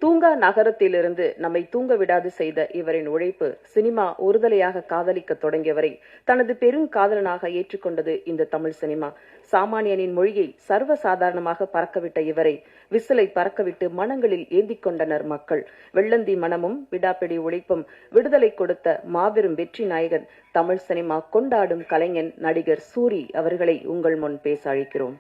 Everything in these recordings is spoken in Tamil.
தூங்கா நகரத்திலிருந்து நம்மை தூங்க விடாது செய்த இவரின் உழைப்பு சினிமா ஒருதலையாக காதலிக்க தொடங்கியவரை தனது பெருங்காதலனாக ஏற்றுக்கொண்டது இந்த தமிழ் சினிமா. சாமானியனின் மொழியை சர்வசாதாரணமாக பறக்கவிட்ட இவரை விசிலை பறக்கவிட்டு மனங்களில் ஏந்திக் கொண்டனர் மக்கள். வெள்ளந்தி மனமும் விடாப்பிடி உழைப்பும் விடுதலை கொடுத்த மாபெரும் வெற்றி நாயகன், தமிழ் சினிமா கொண்டாடும் கலைஞன் நடிகர் சூரி அவர்களை உங்கள் முன் பேச அழைக்கிறோம்.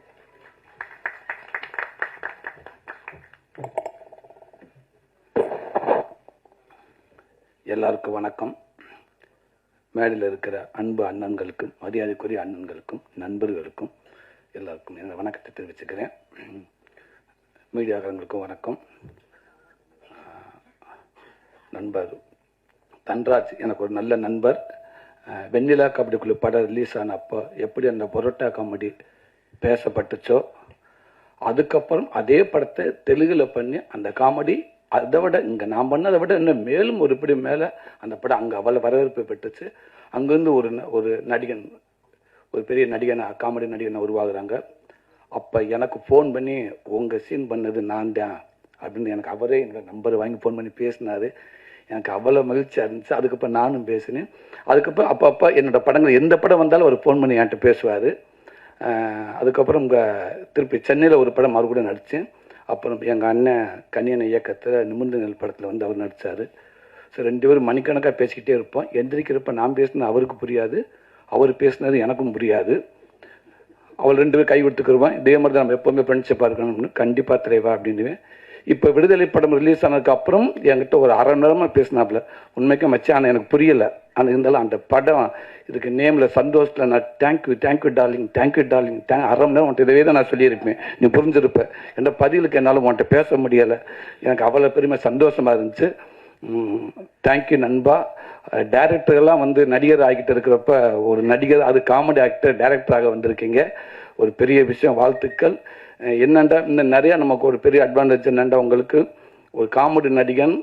எல்லாருக்கும் வணக்கம். மேடையில் இருக்கிற அன்பு அண்ணன்களுக்கும் மரியாதைக்குரிய அண்ணன்களுக்கும் நண்பர்களுக்கும் எல்லாருக்கும் இந்த வணக்கத்தை தெரிவிச்சுக்கிறேன். மீடியாக்காரங்களுக்கும் வணக்கம். நண்பர் தன்ராஜ் எனக்கு ஒரு நல்ல நண்பர். வெண்ணிலா கபடிக்குழு படம் ரிலீஸ் ஆன அப்போ எப்படி அந்த பரோட்டா காமெடி பேசப்பட்டுச்சோ, அதுக்கப்புறம் அதே படத்தை தெலுங்கில் பண்ணி அந்த காமெடி அதை விட இங்கே நான் பண்ணதை விட இன்னும் மேலும் ஒரு படி மேலே அந்த படம் அங்கே அவ்வளோ வரவேற்பு பெற்றுச்சு. அங்கேருந்து ஒரு நடிகன், ஒரு பெரிய நடிகனை, காமெடி நடிகனை உருவாகுறாங்க. அப்போ எனக்கு ஃபோன் பண்ணி உங்கள் சீன் பண்ணது நான் தான் அப்படின்னு எனக்கு அவரே என்னோட நம்பர் வாங்கி ஃபோன் பண்ணி பேசினார். எனக்கு அவ்வளோ மகிழ்ச்சியாக இருந்துச்சு. அதுக்கப்புறம் நானும் பேசினேன். அதுக்கப்புறம் அப்போ என்னோடய படங்கள் எந்த படம் வந்தாலும் அவர் ஃபோன் பண்ணி என்கிட்ட பேசுவார். அதுக்கப்புறம் இங்கே திருப்பி சென்னையில் ஒரு படம் அவர் கூட நடித்தேன். அப்புறம் எங்கள் அண்ணன் கன்னியனை இயக்கத்தில் நிமிர்ந்த நெல் படத்தில் வந்து அவர் நடித்தார். ஸோ ரெண்டு பேரும் மணிக்கணக்காக பேசிக்கிட்டே இருப்போம். எந்திரிக்கிறப்ப நான் பேசினது அவருக்கு புரியாது, அவர் பேசினது எனக்கும் புரியாது. அவள் ரெண்டு பேரும் கை விட்டுக்குருவான். இதே மாதிரி தான் நம்ம எப்போவுமே ஃப்ரெண்ட்ஷிப்பாக இருக்கணும்னு. கண்டிப்பாக தலைவா அப்படின்னுவேன். இப்போ விடுதலை படம் ரிலீஸ் ஆனதுக்கு அப்புறம் என்கிட்ட ஒரு அரை நேரமாக பேசினாப்புல. உண்மைக்கும் மச்சான், ஆனால் எனக்கு புரியலை. ஆனால் இருந்தாலும் அந்த படம் இதுக்கு நேமில் சந்தோஷத்தில் நான் தேங்க்யூ டார்லிங் அரை மணி நேரம் உன்ட்டு இதவே தான் நான் சொல்லியிருப்பேன். நீ புரிஞ்சிருப்பேன். என்ற பதிலுக்கு என்னால் உன்ட்ட பேச முடியலை. எனக்கு அவ்வளோ பெருமை சந்தோஷமாக இருந்துச்சு. தேங்க்யூ நண்பா. டைரக்டர்லாம் வந்து நடிகர் ஆகிட்டு இருக்கிறப்ப ஒரு நடிகர், அது காமெடி ஆக்டர் டைரக்டராக வந்திருக்கீங்க. ஒரு பெரிய விஷயம், வாழ்த்துக்கள். என்னண்டா இன்னும் நிறையா நமக்கு ஒரு பெரிய அட்வான்டேஜ் என்னண்டா, உங்களுக்கு ஒரு காமெடி நடிகன்,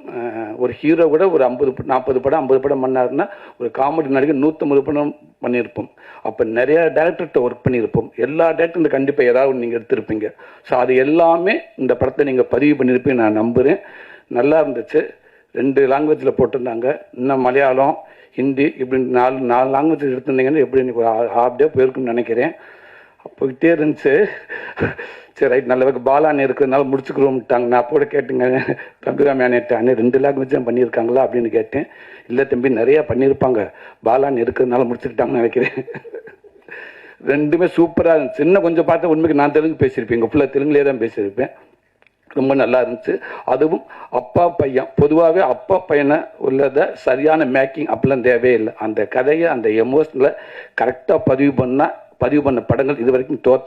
ஒரு ஹீரோ கூட ஒரு 40 படம் பண்ணாருன்னா ஒரு காமெடி நடிகன் 150 படம் பண்ணியிருப்போம். அப்போ நிறையா டேரக்டர்கிட்ட ஒர்க் பண்ணியிருப்போம். எல்லா டேரக்டரும் கண்டிப்பாக ஏதாவது நீங்கள் எடுத்திருப்பீங்க. ஸோ அது எல்லாமே இந்த படத்தை நீங்கள் பதிவு பண்ணியிருப்பீங்க நான் நம்புகிறேன். நல்லா இருந்துச்சு. 2 லாங்குவேஜில் போட்டிருந்தாங்க. இன்னும் மலையாளம், ஹிந்தி இப்படி 4 லாங்குவேஜ் எடுத்திருந்தீங்கன்னா எப்படி எனக்கு ஒரு ஹாஃப் டே போயிருக்குன்னு நினைக்கிறேன். போயிட்டே இருந்துச்சு. சரி ரைட், நல்ல பாலாண்ணே இருக்கிறதுனால முடிச்சுக்கிறோம்ட்டாங்க. நான் அப்போ கூட கேட்டுங்க, தம்பிராமி அண்ணே 2 லாங்குவேஜ் தான் பண்ணியிருக்காங்களா அப்படின்னு கேட்டேன். இல்லை தம்பி, நிறையா பண்ணியிருப்பாங்க, பாலாண்ணே இருக்கிறதுனால முடிச்சுக்கிட்டாங்கன்னு நினைக்கிறேன். ரெண்டுமே சூப்பராக இருந்துச்சு. இன்னும் கொஞ்சம் பார்த்தா உண்மைக்கு நான் தெலுங்கு பேசியிருப்பேன். ஃபுல்லாக தெலுங்குலேயே தான் பேசியிருப்பேன். ரொம்ப நல்லா இருந்துச்சு. அதுவும் அப்பா பையன், பொதுவாகவே அப்பா பையனை உள்ளதை சரியான மேக்கிங் அப்படிலாம் தேவையே இல்லை. அந்த கதையை, அந்த எமோஷனில் கரெக்டாக பதிவு பண்ண படங்கள் இது வரைக்கும் தோற்றது